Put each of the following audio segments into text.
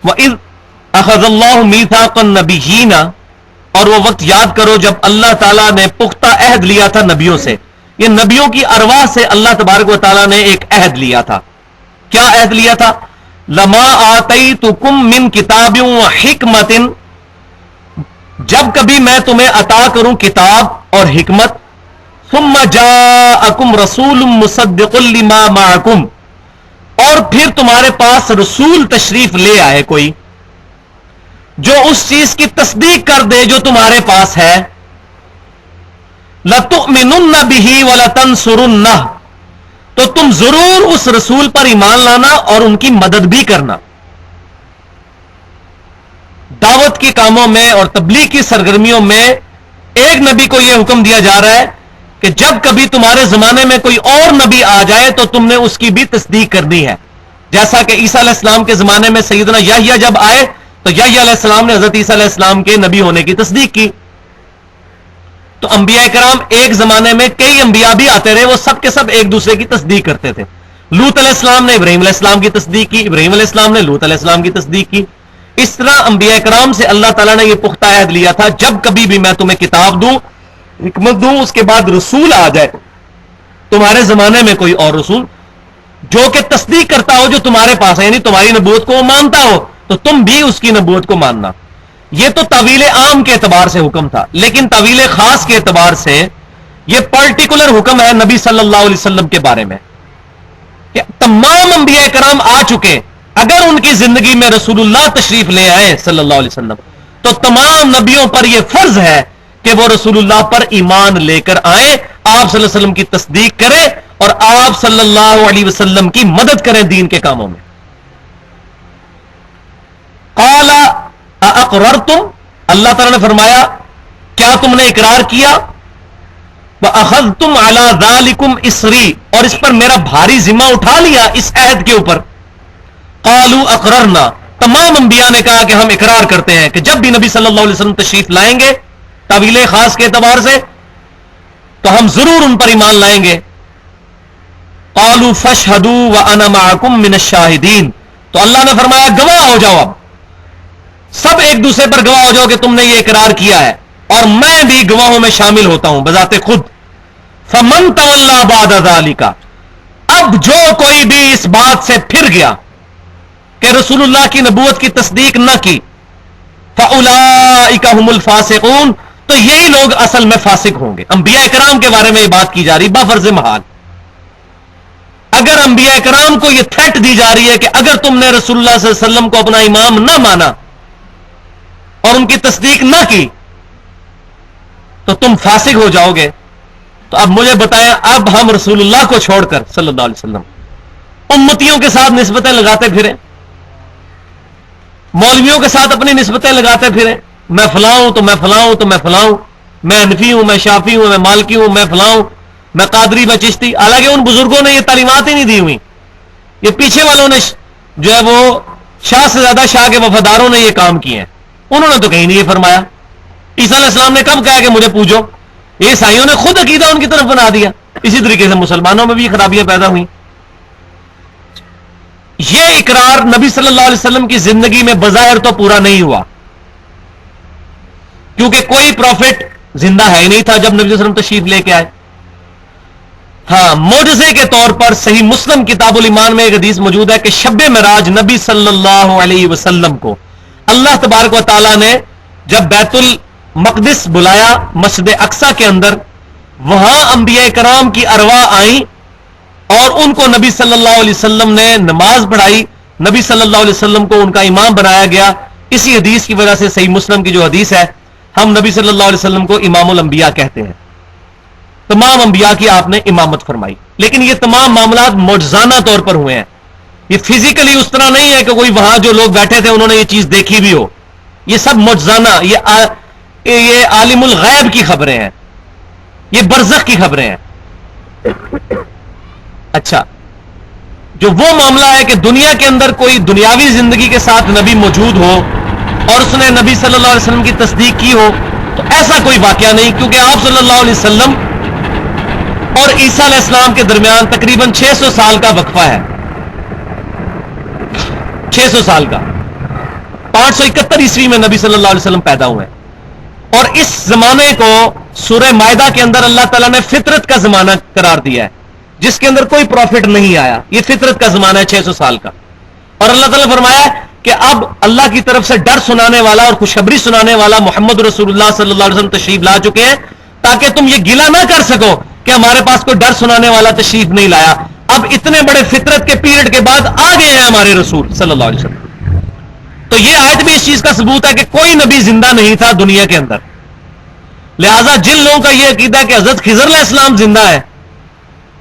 وَإِذْ أَخَذَ اللَّهُ مِيثَاقَ النَّبِيِّينَ، اور وہ وقت یاد کرو جب اللہ تعالیٰ نے پختہ عہد لیا تھا نبیوں سے. یہ نبیوں کی ارواح سے اللہ تبارک و تعالیٰ نے ایک عہد لیا تھا. کیا عہد لیا تھا؟ لما آتیتکم من کتاب و حکمت، جب کبھی میں تمہیں عطا کروں کتاب اور حکمت. ثم جاءکم رسول مصدق لما معکم، اور پھر تمہارے پاس رسول تشریف لے آئے کوئی جو اس چیز کی تصدیق کر دے جو تمہارے پاس ہے. لَتُؤْمِنُنَّ بِهِ وَلَتَنْصُرُنَّهُ، تو تم ضرور اس رسول پر ایمان لانا اور ان کی مدد بھی کرنا. دعوت کے کاموں میں اور تبلیغ کی سرگرمیوں میں ایک نبی کو یہ حکم دیا جا رہا ہے کہ جب کبھی تمہارے زمانے میں کوئی اور نبی آ جائے تو تم نے اس کی بھی تصدیق کرنی ہے. جیسا کہ عیسیٰ علیہ السلام کے زمانے میں سیدنا یحییٰ جب آئے تو یحییٰ علیہ السلام نے حضرت عیسیٰ علیہ السلام کے نبی ہونے کی تصدیق کی. تو انبیاء کرام ایک زمانے میں کئی انبیاء بھی آتے رہے، وہ سب کے سب ایک دوسرے کی تصدیق کرتے تھے. لوط علیہ السلام نے ابراہیم علیہ السلام کی تصدیق کی، ابراہیم علیہ السلام نے لوط علیہ السلام کی تصدیق کی. اس طرح انبیاء کرام سے اللہ تعالیٰ نے یہ پختہ عہد لیا تھا جب کبھی بھی میں تمہیں کتاب دوں، حکمت دوں، اس کے بعد رسول آ جائے تمہارے زمانے میں کوئی اور رسول جو کہ تصدیق کرتا ہو جو تمہارے پاس ہے، یعنی تمہاری نبوت کو وہ مانتا ہو تو تم بھی اس کی نبوت کو ماننا. یہ تو تعویل عام کے اعتبار سے حکم تھا، لیکن تعویل خاص کے اعتبار سے یہ پرٹیکولر حکم ہے نبی صلی اللہ علیہ وسلم کے بارے میں کہ تمام انبیاء کرام آ چکے، اگر ان کی زندگی میں رسول اللہ تشریف لے آئے صلی اللہ علیہ وسلم تو تمام نبیوں پر یہ فرض ہے کہ وہ رسول اللہ پر ایمان لے کر آئیں، آپ صلی اللہ علیہ وسلم کی تصدیق کریں اور آپ صلی اللہ علیہ وسلم کی مدد کریں دین کے کاموں میں. قال اقررتم، اللہ تعالیٰ نے فرمایا کیا تم نے اقرار کیا؟ وَأَخَذْتُمْ عَلَى ذَلِكُمْ إِصْرِي، اور اس پر میرا بھاری ذمہ اٹھا لیا اس عہد کے اوپر. قالوا اقررنا، تمام انبیاء نے کہا کہ ہم اقرار کرتے ہیں کہ جب بھی نبی صلی اللہ علیہ وسلم تشریف لائیں گے تعویل خاص کے اعتبار سے تو ہم ضرور ان پر ایمان لائیں گے. قالوا فاشهدوا وَأَنَا مَعَكُمْ مِنَ الشَّاهِدِينَ، تو اللہ نے فرمایا گواہ ہو جاؤ، اب سب ایک دوسرے پر گواہ ہو جاؤ کہ تم نے یہ اقرار کیا ہے اور میں بھی گواہوں میں شامل ہوتا ہوں بذات خود. فَمَن تَوَلَّىٰ بَعْدَ ذَلِكَ، اب جو کوئی بھی اس بات سے پھر گیا کہ رسول اللہ کی نبوت کی تصدیق نہ کی، فَأُولَٰئِكَ هُمُ الْفَاسِقُونَ، تو یہی لوگ اصل میں فاسق ہوں گے. انبیاء کرام کے بارے میں یہ بات کی جا رہی بفرض محال. اگر انبیاء کرام کو یہ تھریٹ دی جا رہی ہے کہ اگر تم نے رسول اللہ صلی اللہ علیہ وسلم کو اپنا امام نہ مانا اور ان کی تصدیق نہ کی تو تم فاسق ہو جاؤ گے، تو اب مجھے بتائیں اب ہم رسول اللہ کو چھوڑ کر صلی اللہ علیہ وسلم امتیوں کے ساتھ نسبتیں لگاتے پھریں، مولویوں کے ساتھ اپنی نسبتیں لگاتے پھریں، میں فلاں ہوں تو میں فلاں ہوں تو میں فلاں ہوں، میں حنفی ہوں، میں شافی ہوں، میں مالکی ہوں، میں فلاں ہوں، میں قادری، میں چشتی. حالانکہ ان بزرگوں نے یہ تعلیمات ہی نہیں دی ہوئی، یہ پیچھے والوں نے جو ہے وہ شاہ سے زیادہ شاہ کے وفاداروں نے یہ کام کیے ہیں. انہوں نے تو کہیں نہیں یہ فرمایا. عیسیٰ علیہ السلام نے کب کہا کہ مجھے پوجو؟ یہ عیسائیوں نے خود عقیدہ ان کی طرف بنا دیا. اسی طریقے سے مسلمانوں میں بھی خرابیاں پیدا ہوئی. یہ اقرار نبی صلی اللہ علیہ وسلم کی زندگی میں بظاہر تو پورا نہیں ہوا کیونکہ کوئی پروفٹ زندہ ہے ہی نہیں تھا جب نبی صلی اللہ علیہ وسلم تشریف لے کے آئے. ہاں، معجزے کے طور پر صحیح مسلم کتاب الایمان میں ایک حدیث موجود ہے کہ شب معراج نبی صلی اللہ علیہ وسلم کو اللہ تبارک و تعالی نے جب بیت المقدس بلایا مسجد اقصی کے اندر، وہاں انبیاء کرام کی ارواح آئیں اور ان کو نبی صلی اللہ علیہ وسلم نے نماز پڑھائی، نبی صلی اللہ علیہ وسلم کو ان کا امام بنایا گیا. اسی حدیث کی وجہ سے صحیح مسلم کی جو حدیث ہے، ہم نبی صلی اللہ علیہ وسلم کو امام الانبیاء کہتے ہیں. تمام انبیاء کی آپ نے امامت فرمائی، لیکن یہ تمام معاملات معجزانہ طور پر ہوئے ہیں. یہ فزیکلی اس طرح نہیں ہے کہ کوئی وہاں جو لوگ بیٹھے تھے انہوں نے یہ چیز دیکھی بھی ہو. یہ سب معجزانہ، یہ عالم الغیب کی خبریں ہیں، یہ برزخ کی خبریں ہیں. اچھا، جو وہ معاملہ ہے کہ دنیا کے اندر کوئی دنیاوی زندگی کے ساتھ نبی موجود ہو اور اس نے نبی صلی اللہ علیہ وسلم کی تصدیق کی ہو، تو ایسا کوئی واقعہ نہیں، کیونکہ آپ صلی اللہ علیہ وسلم اور عیسیٰ علیہ السلام کے درمیان تقریباً 600 سال کا وقفہ ہے. 600 سال کا. 571 عیسوی میں نبی صلی اللہ علیہ وسلم پیدا ہوئے, اور اس زمانے کو سورہ مائدہ کے اندر اللہ تعالیٰ نے فطرت کا زمانہ قرار دیا ہے, جس کے اندر کوئی پروفٹ نہیں آیا. یہ فطرت کا زمانہ ہے 600 سال کا. اور اللہ تعالیٰ نے فرمایا کہ اب اللہ کی طرف سے ڈر سنانے والا اور خوشخبری سنانے والا محمد رسول اللہ صلی اللہ علیہ وسلم تشریف لا چکے ہیں, تاکہ تم یہ گلہ نہ کر سکو کہ ہمارے پاس کوئی ڈر سنانے والا تشریف نہیں لایا. اب اتنے بڑے فطرت کے پیریڈ کے بعد آ گئے ہیں ہمارے رسول صلی اللہ علیہ وسلم. تو یہ آیت بھی اس چیز کا ثبوت ہے کہ کوئی نبی زندہ نہیں تھا دنیا کے اندر. لہذا جن لوگوں کا یہ عقیدہ ہے کہ حضرت خضر علیہ السلام زندہ ہے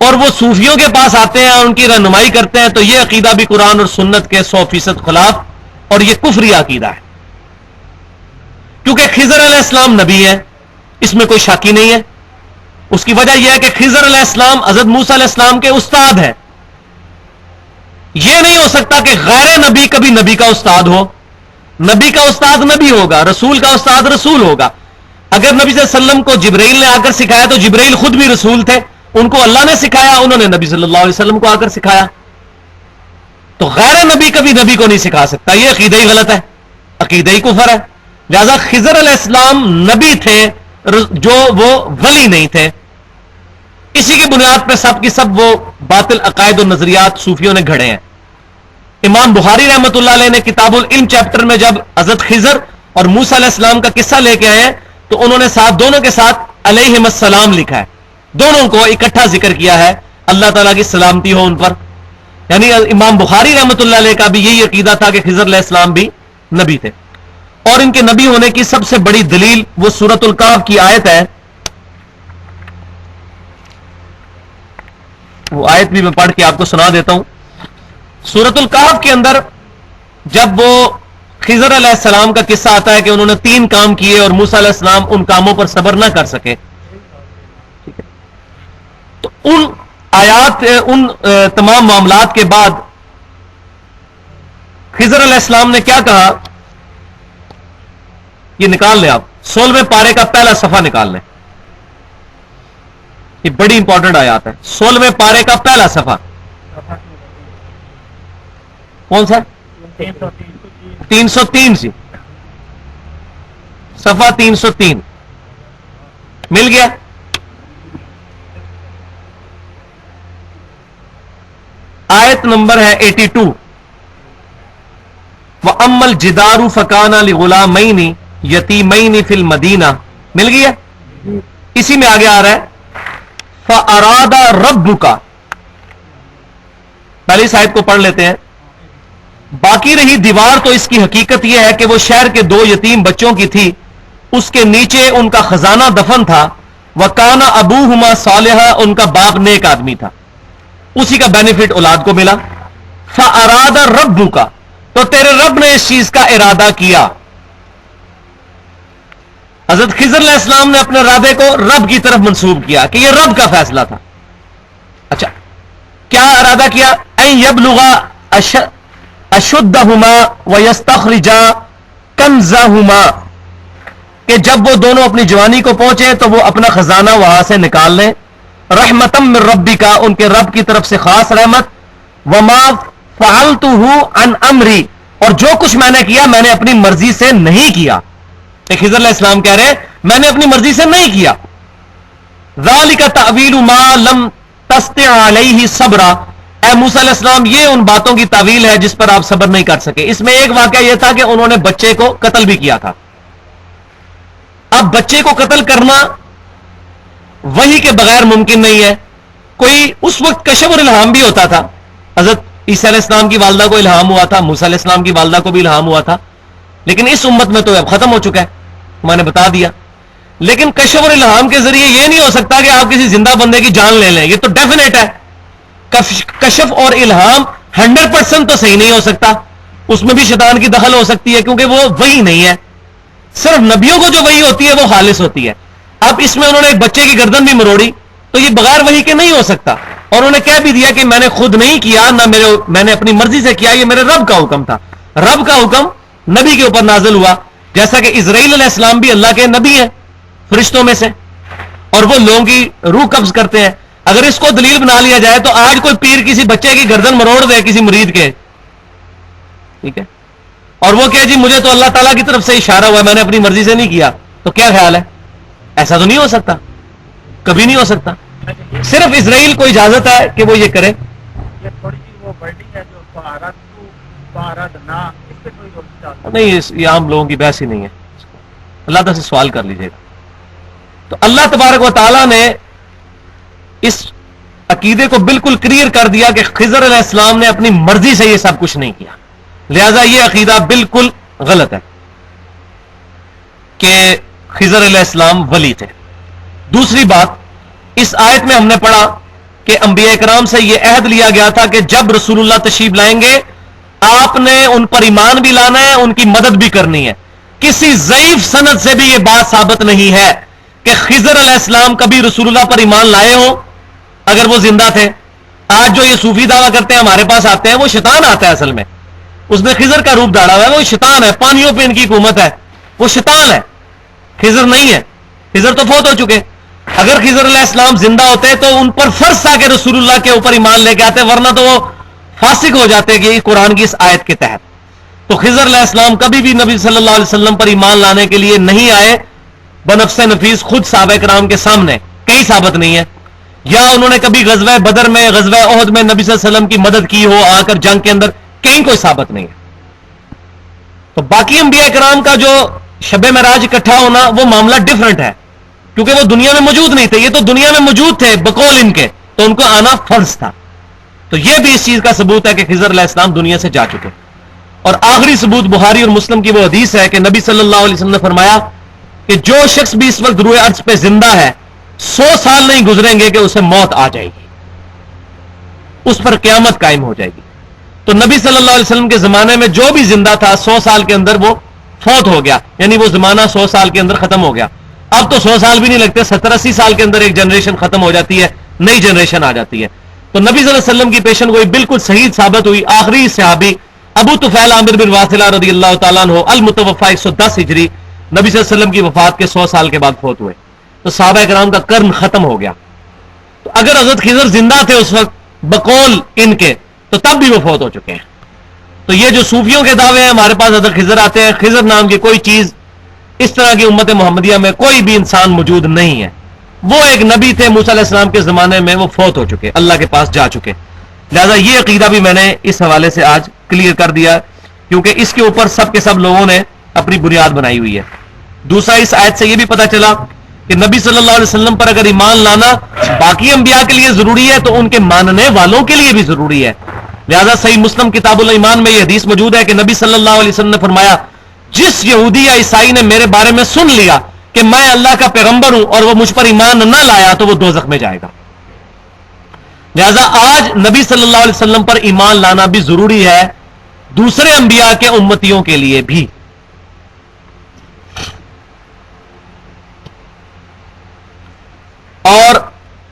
اور وہ صوفیوں کے پاس آتے ہیں اور ان کی رہنمائی کرتے ہیں, تو یہ عقیدہ بھی قرآن اور سنت کے 100% خلاف, اور یہ کفری عقیدہ ہے. کیونکہ خضر علیہ السلام نبی ہے, اس میں کوئی شک ہی نہیں ہے. اس کی وجہ یہ ہے کہ خضر علیہ السلام حضرت موسیٰ علیہ السلام کے استاد ہیں. یہ نہیں ہو سکتا کہ غیر نبی کبھی نبی کا استاد ہو. نبی کا استاد نبی ہوگا, رسول کا استاد رسول ہوگا. اگر نبی صلی اللہ علیہ وسلم کو جبرائیل نے آ کر سکھایا تو جبرائیل خود بھی رسول تھے, ان کو اللہ نے سکھایا, انہوں نے نبی صلی اللہ علیہ وسلم کو آ کر سکھایا. تو غیر نبی کبھی نبی کو نہیں سکھا سکتا. یہ عقیدہ ہی غلط ہے, عقیدہ ہی کفر ہے. لہذا خضر علیہ السلام نبی تھے جو وہ ولی نہیں تھے. اسی کی بنیاد پہ سب کی سب وہ باطل عقائد و نظریات صوفیوں نے گھڑے ہیں. امام بخاری رحمۃ اللہ علیہ نے کتاب العلم چیپٹر میں جب حضرت خضر اور موسیٰ علیہ السلام کا قصہ لے کے آئے ہیں تو انہوں نے دونوں کے ساتھ علیہم السلام لکھا ہے. دونوں کو اکٹھا ذکر کیا ہے, اللہ تعالیٰ کی سلامتی ہو ان پر. یعنی امام بخاری رحمۃ اللہ علیہ کا بھی یہی عقیدہ تھا کہ خضر علیہ السلام بھی نبی تھے. اور ان کے نبی ہونے کی سب سے بڑی دلیل وہ سورۃ الکہف کی آیت ہے. وہ آیت بھی میں پڑھ کے آپ کو سنا دیتا ہوں. سورۃ الکہف کے اندر جب وہ خضر علیہ السلام کا قصہ آتا ہے کہ انہوں نے 3 کام کیے اور موسیٰ علیہ السلام ان کاموں پر صبر نہ کر سکے, تو ان آیات, ان تمام معاملات کے بعد خضر علیہ السلام نے کیا کہا, یہ نکال لیں آپ, 16ویں پارے کا پہلا صفحہ نکال لیں. یہ بڑی امپورٹنٹ آیات ہے. 16ویں پارے کا پہلا صفحہ کون سا؟ 303 سی, صفحہ 303 مل گیا. آیت نمبر ہے 82. وَأَمَّا الْجِدَارُ فَكَانَ لِغُلَامَيْنِ يَتِيمَيْنِ فِي الْمَدِينَةِ مل گیا. اسی میں آگے آ رہا ہے فَأَرَادَ رَبُّكَ. پہلی اس آیت کو پڑھ لیتے ہیں. باقی رہی دیوار تو اس کی حقیقت یہ ہے کہ وہ شہر کے 2 یتیم بچوں کی تھی, اس کے نیچے ان کا خزانہ دفن تھا. وَكَانَ أَبُوهُمَا صَالِحًا, ان کا باپ نیک آدمی تھا, اسی کا بینیفٹ اولاد کو ملا. فَأَرَادَ رَبُّكَ, تو تیرے رب نے اس چیز کا ارادہ کیا. حضرت خضر علیہ السلام نے اپنے ارادے کو رب کی طرف منسوب کیا کہ یہ رب کا فیصلہ تھا. اچھا, کیا ارادہ کیا؟ اَن يَبْلُغَ أَشُدَّهُمَا وَيَسْتَخْرِجَا كَنْزَهُمَا, کہ جب وہ دونوں اپنی جوانی کو پہنچے تو وہ اپنا خزانہ وہاں سے نکال لیں. رحمتم من ربک, ان کے رب کی طرف سے خاص رحمت. وما فعلته عن امری, اور جو کچھ میں نے کیا میں نے اپنی مرضی سے نہیں کیا. خضر علیہ السلام کہہ رہے ہیں میں نے اپنی مرضی سے نہیں کیا. ذالک تأویل ما لم تستطع علیہ صبرا, اے موسیٰ علیہ السلام یہ ان باتوں کی تعویل ہے جس پر آپ صبر نہیں کر سکے. اس میں ایک واقعہ یہ تھا کہ انہوں نے بچے کو قتل بھی کیا تھا. اب بچے کو قتل کرنا وحی کے بغیر ممکن نہیں ہے. کوئی اس وقت کشف اور الہام بھی ہوتا تھا. حضرت عیسیٰ علیہ السلام کی والدہ کو الہام ہوا تھا, موسیٰ علیہ السلام کی والدہ کو بھی الہام ہوا تھا, لیکن اس امت میں تو اب ختم ہو چکا ہے, میں نے بتا دیا. لیکن کشف اور الہام کے ذریعے یہ نہیں ہو سکتا کہ آپ کسی زندہ بندے کی جان لے لیں, یہ تو ڈیفینیٹ ہے. کشف اور الہام 100% تو صحیح نہیں ہو سکتا, اس میں بھی شیطان کی دخل ہو سکتی ہے کیونکہ وہ وحی نہیں ہے. صرف نبیوں کو جو وحی ہوتی ہے وہ خالص ہوتی ہے. اب اس میں انہوں نے ایک بچے کی گردن بھی مروڑی, تو یہ بغیر وحی کے نہیں ہو سکتا. اور انہوں نے کہہ بھی دیا کہ میں نے خود نہیں کیا, نہ میں نے اپنی مرضی سے کیا, یہ میرے رب کا حکم تھا. رب کا حکم نبی کے اوپر نازل ہوا, جیسا کہ اسرائیل علیہ السلام بھی اللہ کے نبی ہیں فرشتوں میں سے, اور وہ لوگوں کی روح قبض کرتے ہیں. اگر اس کو دلیل بنا لیا جائے تو آج کوئی پیر کسی بچے کی گردن مروڑ دے کسی مرید کے, ٹھیک ہے, اور وہ کہ جی مجھے تو اللہ تعالیٰ کی طرف سے اشارہ ہوا ہے، میں نے اپنی مرضی سے نہیں کیا، تو کیا خیال ہے؟ ایسا تو نہیں ہو سکتا، کبھی نہیں ہو سکتا. صرف اسرائیل کو اجازت ہے کہ وہ یہ کرے. نہیں، یہ عام لوگوں کی بحث ہی نہیں ہے، اللہ تعالیٰ سے سوال کر لیجیے گا. تو اللہ تبارک و تعالیٰ نے اس عقیدے کو بالکل کلیئر کر دیا کہ خضر علیہ السلام نے اپنی مرضی سے یہ سب کچھ نہیں کیا، لہذا یہ عقیدہ بالکل غلط ہے کہ خضر علیہ السلام ولی تھے. دوسری بات، اس آیت میں ہم نے پڑھا کہ انبیاء کرام سے یہ عہد لیا گیا تھا کہ جب رسول اللہ تشریف لائیں گے آپ نے ان پر ایمان بھی لانا ہے، ان کی مدد بھی کرنی ہے. کسی ضعیف سند سے بھی یہ بات ثابت نہیں ہے کہ خضر علیہ السلام کبھی رسول اللہ پر ایمان لائے ہوں اگر وہ زندہ تھے. آج جو یہ صوفی دعویٰ کرتے ہیں ہمارے پاس آتے ہیں، وہ شیطان آتا ہے، اصل میں اس نے خضر کا روپ دھاڑا ہوا ہے، وہ شیطان ہے، پانیوں پہ ان کی حکومت ہے، وہ شیطان ہے، خضر نہیں ہے. خضر تو فوت ہو چکے. اگر خضر علیہ السلام زندہ ہوتے تو ان پر فرض تھا کہ رسول اللہ کے اوپر ایمان لے کے آتے، ورنہ تو وہ فاسق ہو جاتے کہ قرآن کی اس آیت کے تحت. تو خضر علیہ السلام کبھی بھی نبی صلی اللہ علیہ وسلم پر ایمان لانے کے لیے نہیں آئے بنفس نفیس خود صحابہ کرام کے سامنے، کہیں ثابت نہیں ہے. یا انہوں نے کبھی غزوہ بدر میں، غزوہ احد میں نبی صلی اللہ علیہ وسلم کی مدد کی ہو آ کر جنگ کے اندر، کہیں کوئی ثابت نہیں ہے. تو باقی انبیاء کرام کا جو شب معراج اکٹھا ہونا وہ معاملہ ڈیفرنٹ ہے، کیونکہ وہ دنیا میں موجود نہیں تھے. یہ تو دنیا میں موجود تھے بقول ان کے، تو ان کو آنا فرض تھا. تو یہ بھی اس چیز کا ثبوت ہے کہ خضر علیہ السلام دنیا سے جا چکے. اور آخری ثبوت بخاری اور مسلم کی وہ حدیث ہے کہ نبی صلی اللہ علیہ وسلم نے فرمایا کہ جو شخص بھی اس وقت روئے ارض پہ زندہ ہے 100 سال نہیں گزریں گے کہ اسے موت آ جائے گی، اس پر قیامت قائم ہو جائے گی. تو نبی صلی اللہ علیہ وسلم کے زمانے میں جو بھی زندہ تھا 100 سال کے اندر وہ فوت ہو گیا، یعنی وہ زمانہ 100 سال کے اندر ختم ہو گیا. اب تو 100 سال بھی نہیں لگتے، 70-80 سال کے اندر ایک جنریشن ختم ہو جاتی ہے، نئی جنریشن آ جاتی ہے. تو نبی صلی اللہ علیہ وسلم کی پیشن گوئی بالکل صحیح ثابت ہوئی. آخری صحابی ابو طفیل عامر بن واصلہ رضی اللہ تعالیٰ عنہ المتوفی 110 ہجری نبی صلی اللہ علیہ وسلم کی وفات کے 100 سال کے بعد فوت ہوئے. تو صحابہ کرام کا قرن ختم ہو گیا. تو اگر حضرت خضر زندہ تھے اس وقت بقول ان کے، تو تب بھی وہ فوت ہو چکے ہیں. تو یہ جو صوفیوں کے دعوے ہیں ہمارے پاس حضرت خضر آتے ہیں، خضر نام کی کوئی چیز اس طرح کی امت محمدیہ میں کوئی بھی انسان موجود نہیں ہے. وہ ایک نبی تھے موسیٰ علیہ السلام کے زمانے میں، وہ فوت ہو چکے، اللہ کے پاس جا چکے. لہذا یہ عقیدہ بھی میں نے اس حوالے سے آج کلیئر کر دیا، کیونکہ اس کے اوپر سب کے سب لوگوں نے اپنی بنیاد بنائی ہوئی ہے. دوسرا، اس آیت سے یہ بھی پتہ چلا کہ نبی صلی اللہ علیہ وسلم پر اگر ایمان لانا باقی انبیاء کے لیے ضروری ہے تو ان کے ماننے والوں کے لیے بھی ضروری ہے. لہذا صحیح مسلم کتاب الایمان میں یہ حدیث موجود ہے کہ نبی صلی اللہ علیہ وسلم نے فرمایا جس یہودی یا عیسائی نے میرے بارے میں سن لیا کہ میں اللہ کا پیغمبر ہوں اور وہ مجھ پر ایمان نہ لایا تو وہ دوزخ میں جائے گا. لہذا آج نبی صلی اللہ علیہ وسلم پر ایمان لانا بھی ضروری ہے دوسرے انبیاء کے امتیوں کے لیے بھی. اور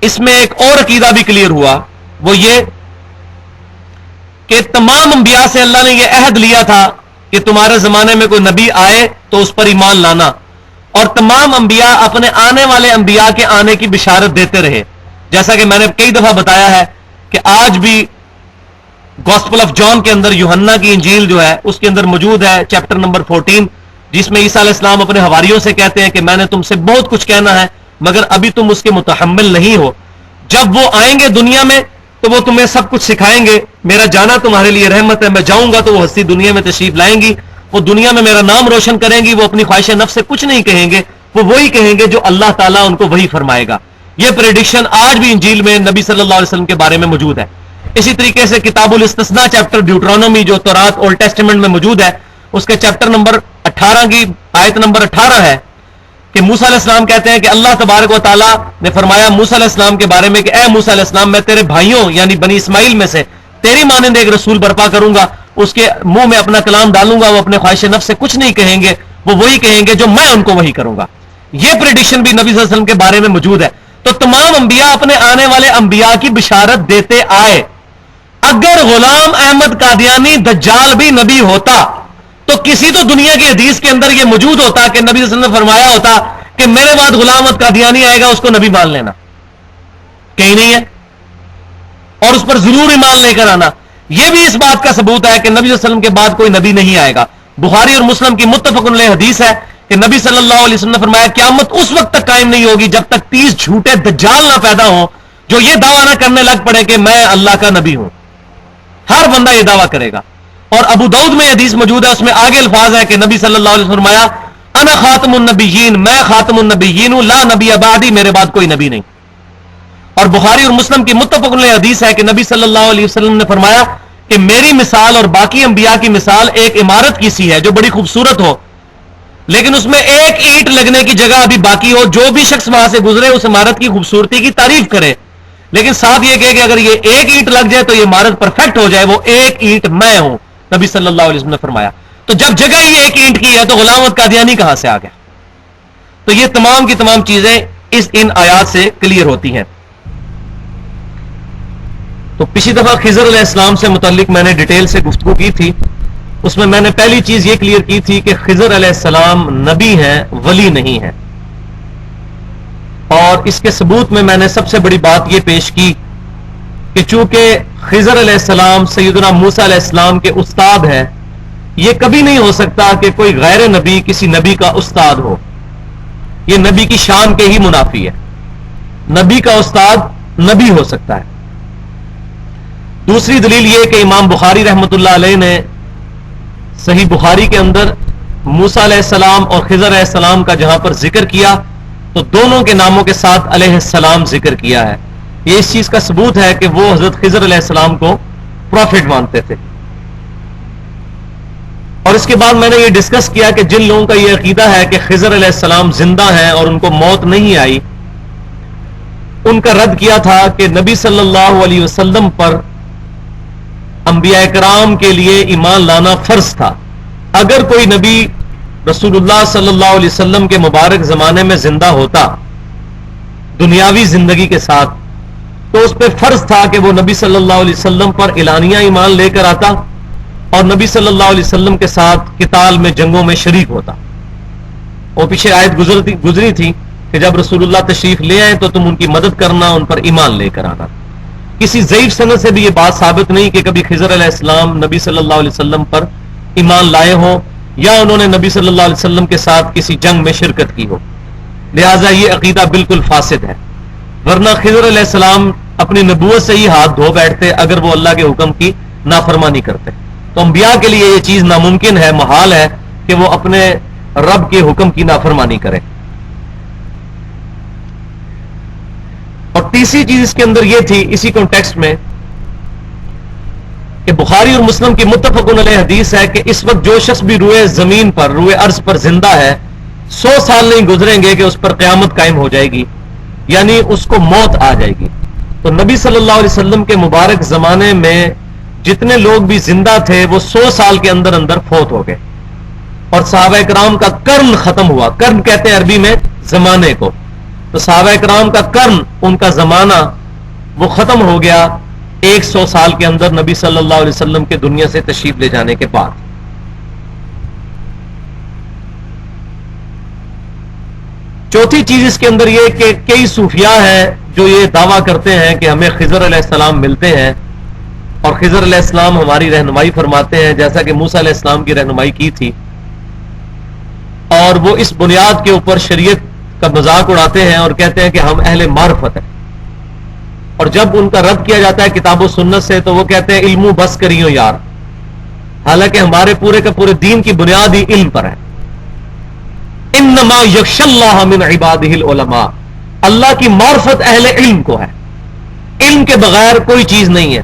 اس میں ایک اور عقیدہ بھی کلیئر ہوا، وہ یہ کہ تمام انبیاء سے اللہ نے یہ عہد لیا تھا کہ تمہارے زمانے میں کوئی نبی آئے تو اس پر ایمان لانا، اور تمام انبیاء اپنے آنے والے انبیاء کے آنے کی بشارت دیتے رہے. جیسا کہ میں نے کئی دفعہ بتایا ہے کہ آج بھی گاسپل آف جان کے اندر یوحنا کی انجیل جو ہے اس کے اندر موجود ہے چیپٹر نمبر 14، جس میں عیسیٰ علیہ السلام اپنے حواریوں سے کہتے ہیں کہ میں نے تم سے بہت کچھ کہنا ہے مگر ابھی تم اس کے متحمل نہیں ہو. جب وہ آئیں گے دنیا میں تو وہ تمہیں سب کچھ سکھائیں گے، میرا جانا تمہارے لیے رحمت ہے، میں جاؤں گا تو وہ ہستی دنیا میں تشریف لائیں گی، وہ دنیا میں میرا نام روشن کریں گی، وہ اپنی خواہش نفس سے کچھ نہیں کہیں گے، وہ وہی کہیں گے جو اللہ تعالیٰ ان کو وہی فرمائے گا. یہ پریڈکشن آج بھی انجیل میں نبی صلی اللہ علیہ وسلم کے بارے میں موجود ہے. اسی طریقے سے کتاب الاستثناء چیپٹر ڈیوٹرانومی جو تورات اولڈ ٹیسٹمنٹ میں موجود ہے اس کے چیپٹر نمبر 18 کی آیت نمبر 18 ہے کہ موسیٰ علیہ السلام کہتے ہیں کہ اللہ تبارک و تعالیٰ نے فرمایا موسیٰ علیہ السلام کے بارے میں کہ اے موسیٰ علیہ السلام میں تیرے بھائیوں یعنی بنی اسماعیل میں سے تیری مانند ایک رسول برپا کروں گا، اس کے منہ میں اپنا کلام ڈالوں گا، وہ اپنے خواہش نفس سے کچھ نہیں کہیں گے، وہ وہی کہیں گے جو میں ان کو وہی کروں گا. یہ پریڈکشن بھی نبی صلی اللہ علیہ وسلم کے بارے میں موجود ہے. تو تمام انبیاء اپنے آنے والے انبیاء کی بشارت دیتے آئے. اگر غلام احمد قادیانی دجال بھی نبی ہوتا تو کسی تو دنیا کی حدیث کے اندر یہ موجود ہوتا کہ نبی صلی اللہ علیہ وسلم نے فرمایا ہوتا کہ میرے بعد غلام احمد قادیانی آئے گا، اس کو نبی مان لینا. کہیں نہیں ہے، اور اس پر ضرور ایمان لے کر آنا. یہ بھی اس بات کا ثبوت ہے کہ نبی صلی اللہ علیہ وسلم کے بعد کوئی نبی نہیں آئے گا. بخاری اور مسلم کی متفق علیہ حدیث ہے کہ نبی صلی اللہ علیہ وسلم نے فرمایا قیامت اس وقت تک قائم نہیں ہوگی جب تک 30 جھوٹے دجال نہ پیدا ہوں جو یہ دعویٰ نہ کرنے لگ پڑے کہ میں اللہ کا نبی ہوں. ہر بندہ یہ دعویٰ کرے گا. اور ابو داؤد میں حدیث موجود ہے, اس میں آگے الفاظ ہے کہ نبی صلی اللہ علیہ وسلم فرمایا انا خاتم النبیین, میں خاتم النبیین ہوں, لا نبی بعدی, میرے بعد کوئی نبی نہیں. اور بخاری اور مسلم کی متفق علیہ حدیث ہے کہ نبی صلی اللہ علیہ وسلم نے فرمایا کہ میری مثال اور باقی انبیاء کی مثال ایک عمارت کی سی ہے جو بڑی خوبصورت ہو, لیکن اس میں ایک اینٹ لگنے کی جگہ ابھی باقی ہو, جو بھی شخص وہاں سے گزرے اس عمارت کی خوبصورتی کی تعریف کرے, لیکن ساتھ یہ کہ اگر یہ ایک اینٹ لگ جائے تو یہ عمارت پرفیکٹ ہو جائے, وہ ایک اینٹ میں ہوں, نبی صلی اللہ علیہ وسلم نے فرمایا. تو جب جگہ ہی ایک اینٹ کی ہے تو غلام احمد قادیانی کہاں سے آ گیا؟ تو یہ تمام کی تمام چیزیں ان آیات سے کلیئر ہوتی ہیں. تو پچھلی دفعہ خضر علیہ السلام سے متعلق میں نے ڈیٹیل سے گفتگو کی تھی. اس میں نے پہلی چیز یہ کلیئر کی تھی کہ خضر علیہ السلام نبی ہیں, ولی نہیں ہیں. اور اس کے ثبوت میں نے سب سے بڑی بات یہ پیش کی کہ چونکہ خضر علیہ السلام سیدنا موسیٰ علیہ السلام کے استاد ہیں, یہ کبھی نہیں ہو سکتا کہ کوئی غیر نبی کسی نبی کا استاد ہو. یہ نبی کی شان کے ہی منافی ہے. نبی کا استاد نبی ہو سکتا ہے. دوسری دلیل یہ کہ امام بخاری رحمۃ اللہ علیہ نے صحیح بخاری کے اندر موسیٰ علیہ السلام اور خضر علیہ السلام کا جہاں پر ذکر کیا تو دونوں کے ناموں کے ساتھ علیہ السلام ذکر کیا ہے. یہ اس چیز کا ثبوت ہے کہ وہ حضرت خضر علیہ السلام کو پروفٹ مانتے تھے. اور اس کے بعد میں نے یہ ڈسکس کیا کہ جن لوگوں کا یہ عقیدہ ہے کہ خضر علیہ السلام زندہ ہیں اور ان کو موت نہیں آئی, ان کا رد کیا تھا کہ نبی صلی اللہ علیہ وسلم پر انبیاء کرام کے لیے ایمان لانا فرض تھا. اگر کوئی نبی رسول اللہ صلی اللہ علیہ وسلم کے مبارک زمانے میں زندہ ہوتا دنیاوی زندگی کے ساتھ, تو اس پہ فرض تھا کہ وہ نبی صلی اللہ علیہ وسلم پر اعلانیہ ایمان لے کر آتا اور نبی صلی اللہ علیہ وسلم کے ساتھ قتال میں, جنگوں میں شریک ہوتا. وہ پیچھے آیت گزری تھی کہ جب رسول اللہ تشریف لے آئے تو تم ان کی مدد کرنا, ان پر ایمان لے کر آنا. کسی ضعیف سند سے بھی یہ بات ثابت نہیں کہ کبھی خضر علیہ السلام نبی صلی اللہ علیہ وسلم پر ایمان لائے ہوں یا انہوں نے نبی صلی اللہ علیہ وسلم کے ساتھ کسی جنگ میں شرکت کی ہو. لہٰذا یہ عقیدہ بالکل فاسد ہے. ورنہ خضر علیہ السلام اپنی نبوت سے ہی ہاتھ دھو بیٹھتے اگر وہ اللہ کے حکم کی نافرمانی کرتے. تو انبیاء کے لیے یہ چیز ناممکن ہے, محال ہے کہ وہ اپنے رب کے حکم کی نافرمانی کرے. اور تیسری چیز اس کے اندر یہ تھی اسی کانٹیکسٹ میں کہ بخاری اور مسلم کی متفق علیہ حدیث ہے کہ اس وقت جو شخص بھی روئے زمین پر, روئے ارض پر زندہ ہے, 100 سال نہیں گزریں گے کہ اس پر قیامت قائم ہو جائے گی, یعنی اس کو موت آ جائے گی. تو نبی صلی اللہ علیہ وسلم کے مبارک زمانے میں جتنے لوگ بھی زندہ تھے وہ 100 سال کے اندر اندر فوت ہو گئے, اور صحابہ کرام کا قرن ختم ہوا. قرن کہتے ہیں عربی میں زمانے کو. تو صحابہ کرام کا قرن, ان کا زمانہ وہ ختم ہو گیا 100 سال کے اندر نبی صلی اللہ علیہ وسلم کے دنیا سے تشریف لے جانے کے بعد. چوتھی چیز اس کے اندر یہ کہ کئی صوفیاء ہیں جو یہ دعویٰ کرتے ہیں کہ ہمیں خضر علیہ السلام ملتے ہیں اور خضر علیہ السلام ہماری رہنمائی فرماتے ہیں جیسا کہ موسیٰ علیہ السلام کی رہنمائی کی تھی, اور وہ اس بنیاد کے اوپر شریعت کا مذاق اڑاتے ہیں اور کہتے ہیں کہ ہم اہل معرفت ہیں. اور جب ان کا رد کیا جاتا ہے کتاب و سنت سے تو وہ کہتے ہیں علم بس کریو یار, حالانکہ ہمارے پورے کا پورے دین کی بنیاد ہی علم پر ہے. انما یخش اللہ من عبادہ العلماء, اللہ کی معرفت اہل علم کو ہے, علم کے بغیر کوئی چیز نہیں ہے.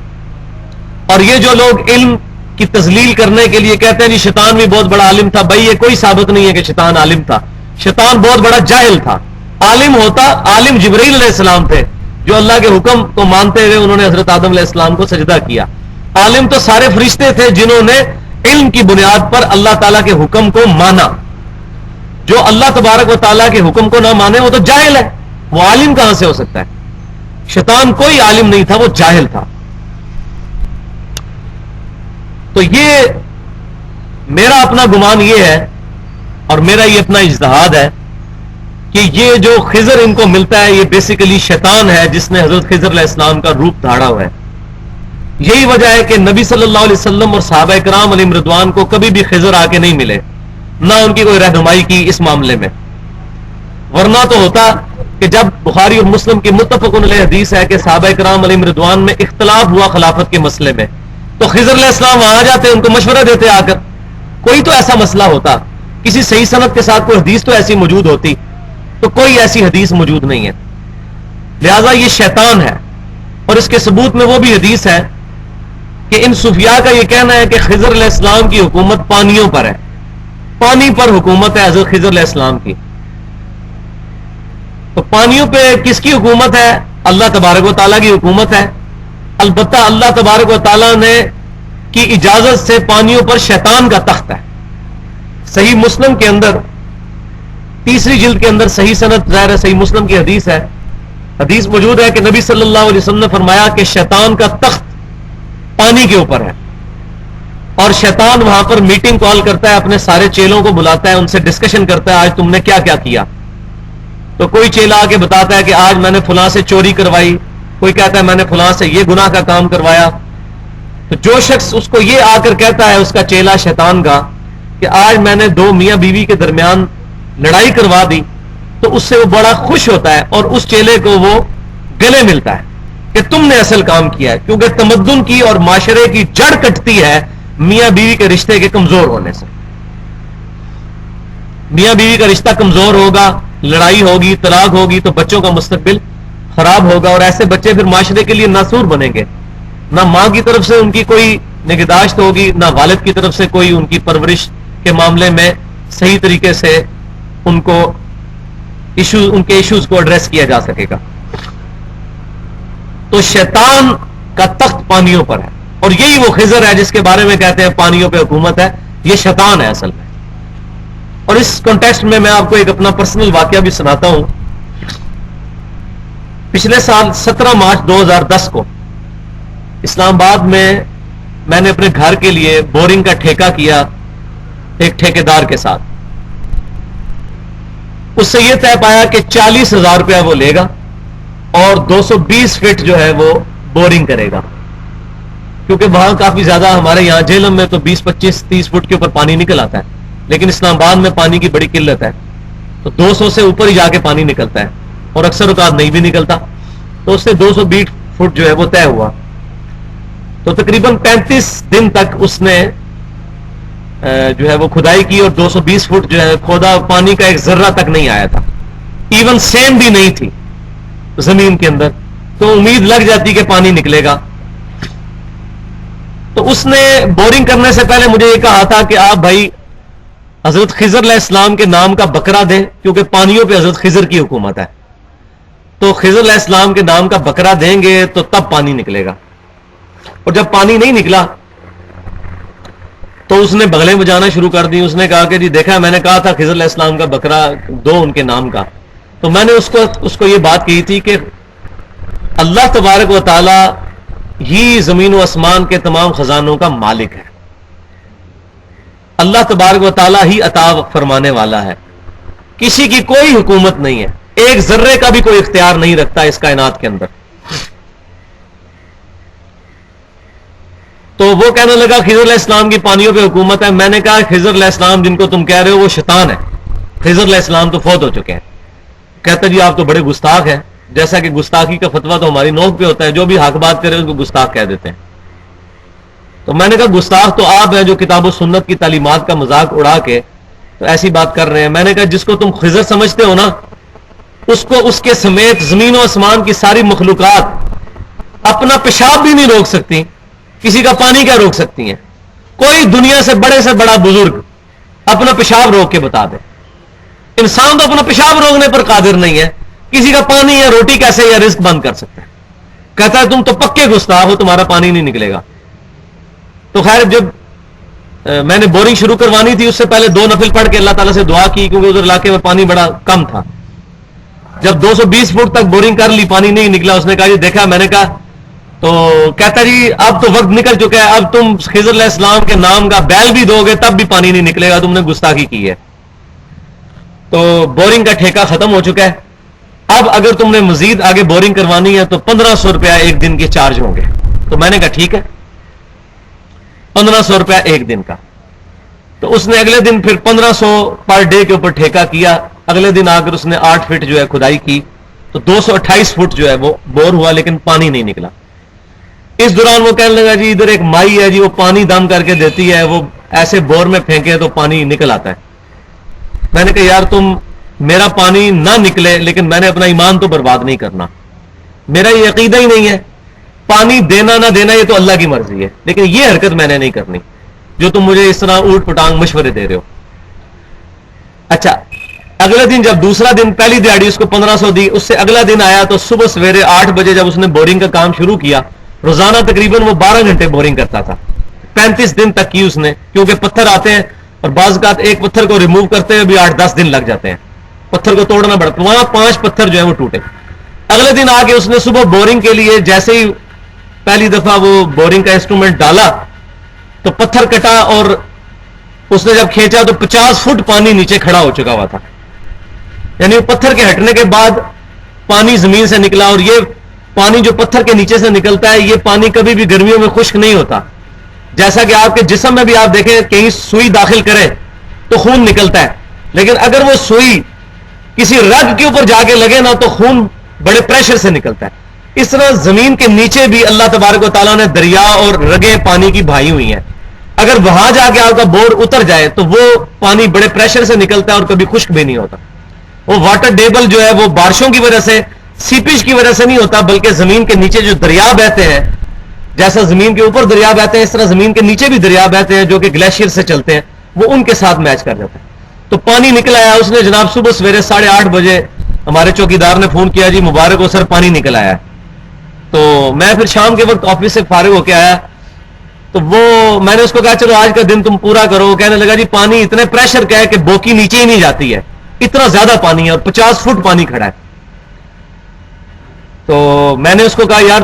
اور یہ جو لوگ علم کی تذلیل کرنے کے لیے کہتے ہیں جی شیطان بھی بہت بڑا عالم تھا, بھائی یہ کوئی ثابت نہیں ہے کہ شیطان عالم تھا. شیطان بہت بڑا جاہل تھا. عالم ہوتا, عالم جبرائیل علیہ السلام تھے جو اللہ کے حکم کو مانتے ہوئے انہوں نے حضرت آدم علیہ السلام کو سجدہ کیا. عالم تو سارے فرشتے تھے جنہوں نے علم کی بنیاد پر اللہ تعالیٰ کے حکم کو مانا. جو اللہ تبارک و تعالیٰ کے حکم کو نہ مانے وہ تو جاہل ہے, وہ عالم کہاں سے ہو سکتا ہے؟ شیطان کوئی عالم نہیں تھا, وہ جاہل تھا. تو یہ میرا اپنا گمان یہ ہے اور میرا یہ اپنا اجتہاد ہے کہ یہ جو خضر ان کو ملتا ہے یہ بیسیکلی شیطان ہے جس نے حضرت خضر علیہ السلام کا روپ دھاڑا ہوا ہے. یہی وجہ ہے کہ نبی صلی اللہ علیہ وسلم اور صحابہ کرام علیہم رضوان کو کبھی بھی خضر آ کے نہیں ملے، نہ ان کی کوئی رہنمائی کی اس معاملے میں، ورنہ تو ہوتا کہ جب بخاری اور مسلم کی متفق علیہ حدیث ہے کہ صحابہ کرام علیہم رضوان میں اختلاف ہوا خلافت کے مسئلے میں، تو خضر علیہ السلام آ جاتے، ان کو مشورہ دیتے آ کر، کوئی تو ایسا مسئلہ ہوتا، کسی صحیح سند کے ساتھ کوئی حدیث تو ایسی موجود ہوتی، تو کوئی ایسی حدیث موجود نہیں ہے، لہذا یہ شیطان ہے۔ اور اس کے ثبوت میں وہ بھی حدیث ہے کہ ان صوفیاء کا یہ کہنا ہے کہ خضر علیہ السلام کی حکومت پانیوں پر ہے، پانی پر حکومت ہے حضرت خضر علیہ السلام کی۔ تو پانیوں پہ کس کی حکومت ہے؟ اللہ تبارک و تعالیٰ کی حکومت ہے۔ البتہ اللہ تبارک و تعالیٰ نے کی اجازت سے پانیوں پر شیطان کا تخت ہے۔ صحیح مسلم کے اندر 3 جلد کے اندر صحیح سند ظاہر ہے صحیح مسلم کی حدیث ہے، حدیث موجود ہے کہ نبی صلی اللہ علیہ وسلم نے فرمایا کہ شیطان کا تخت پانی کے اوپر ہے، اور شیطان وہاں پر میٹنگ کال کرتا ہے، اپنے سارے چیلوں کو بلاتا ہے، ان سے ڈسکشن کرتا ہے آج تم نے کیا کیا کیا۔ تو کوئی چیلا آ کے بتاتا ہے کہ آج میں نے فلاں سے چوری کروائی، کوئی کہتا ہے میں نے فلاں سے یہ گناہ کا کام کروایا۔ تو جو شخص اس کو یہ آ کر کہتا ہے، اس کا چیلا شیطان کا، کہ آج میں نے 2 میاں بیوی کے درمیان لڑائی کروا دی، تو اس سے وہ بڑا خوش ہوتا ہے اور اس چیلے کو وہ گلے ملتا ہے کہ تم نے اصل کام کیا ہے، کیونکہ تمدن کی اور معاشرے کی جڑ کٹتی ہے میاں بیوی کے رشتے کے کمزور ہونے سے۔ میاں بیوی کا رشتہ کمزور ہوگا، لڑائی ہوگی، طلاق ہوگی، تو بچوں کا مستقبل خراب ہوگا، اور ایسے بچے پھر معاشرے کے لیے ناسور بنیں گے۔ نہ ماں کی طرف سے ان کی کوئی نگہداشت ہوگی، نہ والد کی طرف سے کوئی ان کی پرورش کے معاملے میں صحیح طریقے سے ان کو ان کے ایشوز کو ایڈریس کیا جا سکے گا۔ تو شیطان کا تخت پانیوں پر ہے، اور یہی وہ خضر ہے جس کے بارے میں کہتے ہیں پانیوں پہ حکومت ہے، یہ شیطان ہے اصل میں۔ اور اس کانٹیکسٹ میں میں آپ کو ایک اپنا پرسنل واقعہ بھی سناتا ہوں۔ پچھلے سال 17 مارچ 2010 کو اسلام آباد میں میں نے اپنے گھر کے لیے بورنگ کا ٹھیکہ کیا ایک ٹھیکیدار کے ساتھ۔ اس سے یہ طے پایا کہ 40,000 روپیہ وہ لے گا اور 220 فٹ جو ہے وہ بورنگ کرے گا، کیونکہ وہاں کافی زیادہ، ہمارے یہاں جہلم میں تو 20 25 30 فٹ کے اوپر پانی نکل آتا ہے، لیکن اسلام آباد میں پانی کی بڑی قلت ہے، تو 200 سے اوپر ہی جا کے پانی نکلتا ہے، اور اکثر اوقات نہیں بھی نکلتا۔ تو اس سے 220 فٹ جو ہے وہ طے ہوا۔ تو تقریباً 35 دن تک اس نے جو ہے وہ کھدائی کی، اور 220 فٹ جو ہے کھودا، پانی کا ایک ذرہ تک نہیں آیا تھا، ایون سینڈ بھی نہیں تھی زمین کے اندر، تو امید لگ جاتی کہ پانی نکلے گا۔ تو اس نے بورنگ کرنے سے پہلے مجھے یہ کہا تھا کہ آپ بھائی حضرت خضر علیہ السلام کے نام کا بکرا دیں، کیونکہ پانیوں پہ حضرت خضر کی حکومت ہے، تو خضر علیہ السلام کے نام کا بکرا دیں گے تو تب پانی نکلے گا۔ اور جب پانی نہیں نکلا تو اس نے بغلیں بجانا شروع کر دی۔ اس نے کہا کہ جی دیکھا، میں نے کہا تھا خضر علیہ السلام کا بکرا دو ان کے نام کا۔ تو میں نے اس کو یہ بات کہی تھی کہ اللہ تبارک و تعالی ہی زمین و آسمان کے تمام خزانوں کا مالک ہے، اللہ تبارک و تعالی ہی عطا فرمانے والا ہے، کسی کی کوئی حکومت نہیں ہے، ایک ذرے کا بھی کوئی اختیار نہیں رکھتا اس کائنات کے اندر۔ تو وہ کہنے لگا خضر علیہ السلام کی پانیوں پہ حکومت ہے۔ میں نے کہا خضر علیہ السلام جن کو تم کہہ رہے ہو وہ شیطان ہے، خضر علیہ السلام تو فوت ہو چکے ہیں۔ کہتا جی آپ تو بڑے گستاخ ہیں، جیسا کہ گستاخی کا فتویٰ تو ہماری نوک پہ ہوتا ہے، جو بھی حق بات کرے اس کو گستاخ کہہ دیتے ہیں۔ تو میں نے کہا گستاخ تو آپ ہیں جو کتاب و سنت کی تعلیمات کا مذاق اڑا کے تو ایسی بات کر رہے ہیں۔ میں نے کہا جس کو تم خضر سمجھتے ہو نا، اس کو اس کے سمیت زمین و آسمان کی ساری مخلوقات اپنا پیشاب بھی نہیں روک سکتی، کسی کا پانی کیا روک سکتی ہیں؟ کوئی دنیا سے بڑا بزرگ اپنا پیشاب روک کے بتا دے۔ انسان تو اپنا پیشاب روکنے پر قادر نہیں ہے، کسی کا پانی یا روٹی کیسے یا رزق بند کر سکتا ہے؟ کہتا ہے تم تو پکے گستاخ ہو، تمہارا پانی نہیں نکلے گا۔ تو خیر جب میں نے بورنگ شروع کروانی تھی، اس سے پہلے 2 نفل پڑھ کے اللہ تعالیٰ سے دعا کی، کیونکہ ادھر علاقے میں پانی بڑا کم تھا۔ جب 220 فٹ تک بورنگ کر لی، پانی نہیں نکلا، اس نے کہا جی دیکھا، میں نے کہا تو کہتا جی اب تو وقت نکل چکا ہے، اب تم خضر علیہ السلام کے نام کا بیل بھی دو گے تب بھی پانی نہیں نکلے گا، تم نے گستاخی کی ہے۔ تو بورنگ کا ٹھیکہ ختم ہو چکا ہے، اب اگر تم نے مزید آگے بورنگ کروانی ہے تو 1500 روپیہ ایک دن کے چارج ہوں گے۔ تو میں نے کہا ٹھیک ہے 1500 روپیہ ایک دن کا. تو اس نے اگلے دن پھر 1500 پر ڈے کے اوپر ٹھیکہ کیا. اگلے دن آ کر اس نے 8 فٹ جو ہے کھدائی کی تو 228 فٹ جو ہے وہ بور ہوا لیکن پانی نہیں نکلا. اس دوران وہ کہنے لگا جی ادھر ایک مائی ہے جی وہ پانی دم کر کے دیتی ہے, وہ ایسے بور میں پھینکے تو پانی نکل آتا ہے. میں نے کہا یار تم میرا پانی نہ نکلے لیکن میں نے اپنا ایمان تو برباد نہیں کرنا, میرا یہ عقیدہ ہی نہیں ہے. پانی دینا نہ دینا یہ تو اللہ کی مرضی ہے, لیکن یہ حرکت میں نے نہیں کرنی جو تم مجھے اس طرح اوٹ پٹانگ مشورے دے رہے ہو. اچھا اگلے دن جب دوسرا دن, پہلی دیہاڑی اس کو 1500 دی, اس سے اگلا دن آیا تو صبح سویرے 8 بجے جب اس نے بورنگ کا کام شروع کیا, روزانہ تقریباً وہ 12 گھنٹے بورنگ کرتا تھا. 35 دن تک کی اس نے, کیونکہ پتھر آتے ہیں اور بعض اوقات ایک پتھر کو ریموو کرتے ہوئے بھی 8-10 دن لگ جاتے ہیں, پتھر کو توڑنا پڑتا. وہاں 5 پتھر جو ہیں وہ ٹوٹے. اگلے دن آ کے اس نے صبح بورنگ کے لیے جیسے ہی پہلی دفعہ وہ بورنگ کا انسٹرومنٹ ڈالا تو پتھر کٹا اور اس نے جب کھینچا تو 50 فٹ پانی نیچے کھڑا ہو چکا ہوا تھا. یعنی وہ پتھر کے ہٹنے کے بعد پانی زمین سے نکلا, اور یہ پانی جو پتھر کے نیچے سے نکلتا ہے یہ پانی کبھی بھی گرمیوں میں خشک نہیں ہوتا. جیسا کہ آپ کے جسم میں بھی آپ دیکھیں کہیں سوئی داخل کرے تو خون نکلتا ہے, لیکن اگر وہ سوئی کسی رگ کے اوپر جا کے لگے نا تو خون بڑے پریشر سے نکلتا ہے. اس طرح زمین کے نیچے بھی اللہ تبارک و تعالیٰ نے دریا اور رگیں پانی کی بھائی ہوئی ہیں. اگر وہاں جا کے آپ کا بور اتر جائے تو وہ پانی بڑے پریشر سے نکلتا ہے اور کبھی خشک بھی نہیں ہوتا. وہ واٹر ٹیبل جو ہے وہ بارشوں کی وجہ سے, سیپیج کی وجہ سے نہیں ہوتا, بلکہ زمین کے نیچے جو دریا بہتے ہیں, جیسا زمین کے اوپر دریا بہتے ہیں اس طرح زمین کے نیچے بھی دریا بہتے ہیں جو کہ گلیشیئر سے چلتے ہیں, وہ ان کے ساتھ میچ کر جاتے ہیں. تو پانی نکل آیا. اس نے جناب صبح سویرے 8:30 بجے ہمارے چوکیدار نے فون کیا جی مبارک ہو سر پانی نکل آیا. تو میں پھر شام کے وقت آفس سے فارغ ہو کے آیا تو وہ میں نے اس کو کہا چلو آج کا دن تم پورا کرو. کہنے لگا جی پانی اتنے پریشر کا ہے کہ بوکی نیچے ہی نہیں جاتی ہے, اتنا زیادہ پانی ہے اور 50 فٹ پانی کھڑا ہے. تو میں نے اس کو کہا یار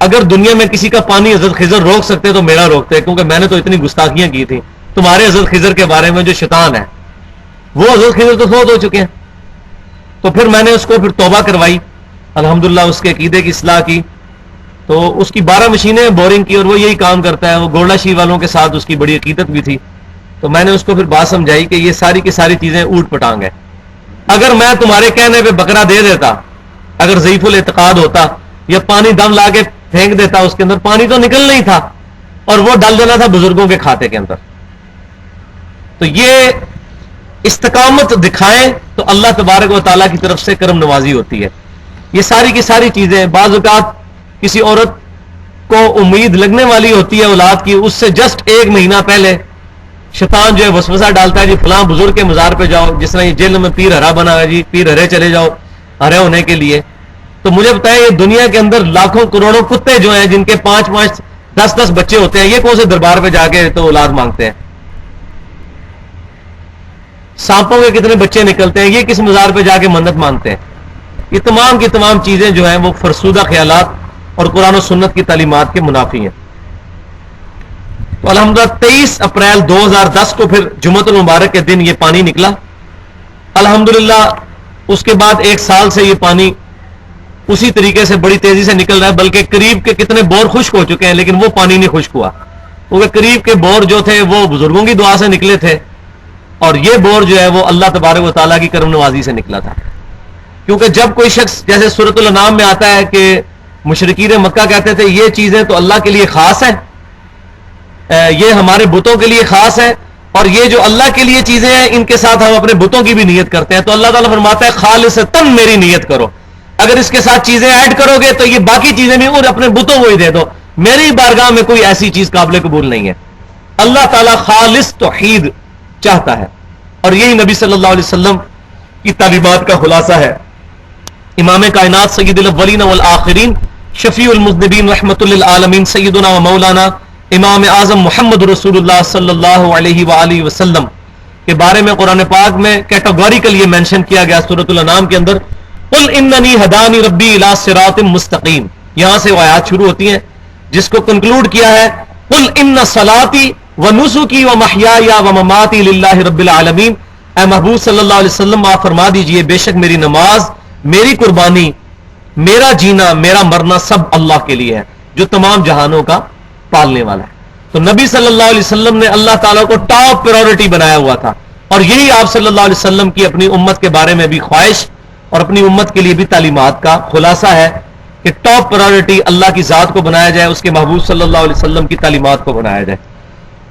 اگر دنیا میں کسی کا پانی حضرت خضر روک سکتے تو میرا روکتے, کیونکہ میں نے تو اتنی گستاخیاں کی تھی تمہارے حضرت خضر کے بارے میں جو شیطان ہے وہ حضرت خضر تو فوت ہو چکے ہیں. تو پھر میں نے اس کو پھر توبہ کروائی, الحمدللہ اس کے عقیدے کی اصلاح کی. تو اس کی 12 مشینیں بورنگ کی اور وہ یہی کام کرتا ہے. وہ گولڈا شی والوں کے ساتھ اس کی بڑی عقیدت بھی تھی. تو میں نے اس کو پھر بات سمجھائی کہ یہ ساری کی ساری چیزیں اوٹ پٹانگ ہے. اگر میں تمہارے کہنے پہ بکرا دے دیتا, اگر ضعیف الاعتقاد ہوتا, یا پانی دم لا کے پھینک دیتا, اس کے اندر پانی تو نکلنا ہی تھا اور وہ ڈال دینا تھا بزرگوں کے کھاتے کے اندر. تو یہ استقامت دکھائیں تو اللہ تبارک و تعالیٰ کی طرف سے کرم نوازی ہوتی ہے. یہ ساری کی ساری چیزیں, بعض اوقات کسی عورت کو امید لگنے والی ہوتی ہے اولاد کی, اس سے جسٹ 1 مہینہ پہلے شیطان جو ہے وسوسہ ڈالتا ہے جی فلاں بزرگ کے مزار پہ جاؤ, جس طرح یہ جیل میں پیر ہرا بنا ہے جی پیر ہرے چلے جاؤ ہرے ہونے کے لیے. تو مجھے بتائیں یہ دنیا کے اندر لاکھوں کروڑوں کتے جو ہیں جن کے 5-5 10-10 بچے ہوتے ہیں, یہ کون سے دربار پہ جا کے تو اولاد مانگتے ہیں؟ سانپوں کے کتنے بچے نکلتے ہیں, یہ کس مزار پہ جا کے منت مانگتے ہیں؟ یہ تمام کی تمام چیزیں جو ہیں وہ فرسودہ خیالات اور قرآن و سنت کی تعلیمات کے منافی ہیں. تو الحمدللہ 23 اپریل 2010 کو پھر جمعۃ المبارک کے دن یہ پانی نکلا. الحمدللہ اس کے بعد 1 سال سے یہ پانی اسی طریقے سے بڑی تیزی سے نکل رہا ہے, بلکہ قریب کے کتنے بور خشک ہو چکے ہیں لیکن وہ پانی نہیں خشک ہوا, کیونکہ قریب کے بور جو تھے وہ بزرگوں کی دعا سے نکلے تھے اور یہ بور جو ہے وہ اللہ تبارک و تعالیٰ کی کرم نوازی سے نکلا تھا. کیونکہ جب کوئی شخص جیسے سورۃ الانعام میں آتا ہے کہ مشرکین مکہ کہتے تھے یہ چیزیں تو اللہ کے لیے خاص ہیں, یہ ہمارے بتوں کے لیے خاص ہے, اور یہ جو اللہ کے لیے چیزیں ہیں ان کے ساتھ ہم اپنے بتوں کی بھی نیت کرتے ہیں. تو اللہ تعالیٰ فرماتا ہے خالصتاً میری نیت کرو, اگر اس کے ساتھ چیزیں ایڈ کرو گے تو یہ باقی چیزیں بھی اور اپنے بتوں کو ہی دے دو, میری بارگاہ میں کوئی ایسی چیز قابل قبول نہیں ہے. اللہ تعالیٰ خالص توحید چاہتا ہے, اور یہی نبی صلی اللہ علیہ وسلم کی تعلیمات کا خلاصہ ہے. امام کائنات سید الاولین والآخرین شفیع المذنبین رحمت للعالمین سیدنا و مولانا امام اعظم محمد رسول اللہ صلی اللہ علیہ وآلہ وسلم کے بارے میں قرآن پاک میں کیٹاگوریکل یہ مینشن کیا گیا سورۃ الانعام کے اندر, قل اننی ہدانی ربی الی صراط مستقیم. یہاں سے وہ آیات شروع ہوتی ہیں جس کو کنکلوڈ کیا ہے قل ان صلاتی ونسکی ومحیای ومماتی للہ رب العالمین. اے محبوب صلی اللہ علیہ وسلم آپ فرما دیجئے بے شک میری نماز, میری قربانی, میرا جینا, میرا مرنا سب اللہ کے لیے ہے. جو تمام جہانوں کا پالنے والا ہے. تو نبی صلی اللہ علیہ وسلم نے اللہ تعالیٰ کو ٹاپ پریورٹی بنایا ہوا تھا, اور یہی آپ صلی اللہ علیہ وسلم کی اپنی امت کے بارے میں بھی خواہش اور اپنی امت کے لیے بھی تعلیمات کا خلاصہ ہے کہ ٹاپ پریورٹی اللہ کی ذات کو بنایا جائے, اس کے محبوب صلی اللہ علیہ وسلم کی تعلیمات کو بنایا جائے.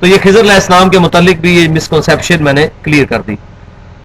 تو یہ خضر علیہ السلام کے متعلق بھی یہ مسکنسیپشن میں نے کلیئر کر دی.